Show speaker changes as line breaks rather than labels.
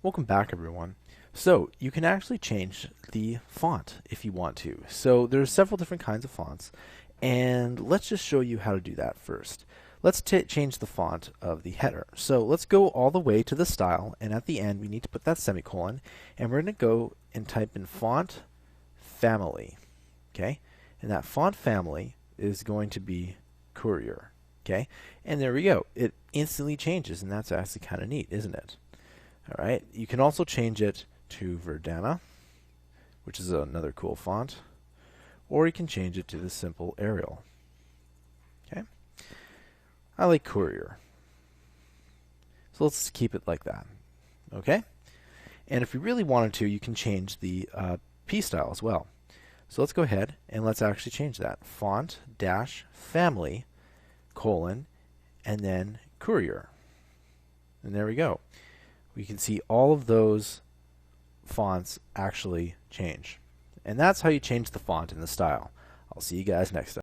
Welcome back, everyone. So you can actually change the font if you want to. So there's several different kinds of fonts, and let's just show you how to do that first. Let's change the font of the header. So let's go all the way to the style, and at the end we need to put that semicolon, and we're going to go and type in font family. Okay, and that font family is going to be Courier. Okay, and there we go. It instantly changes, and that's actually kind of neat, isn't it? All right, you can also change it to Verdana, which is another cool font, or you can change it to the simple Arial. Okay, I like Courier, so let's keep it like that. Okay, and if you really wanted to, you can change the P style as well. So let's go ahead and let's actually change that. Font dash family colon and then Courier, and there we go. We can see all of those fonts actually change. And that's how you change the font and the style. I'll see you guys next time.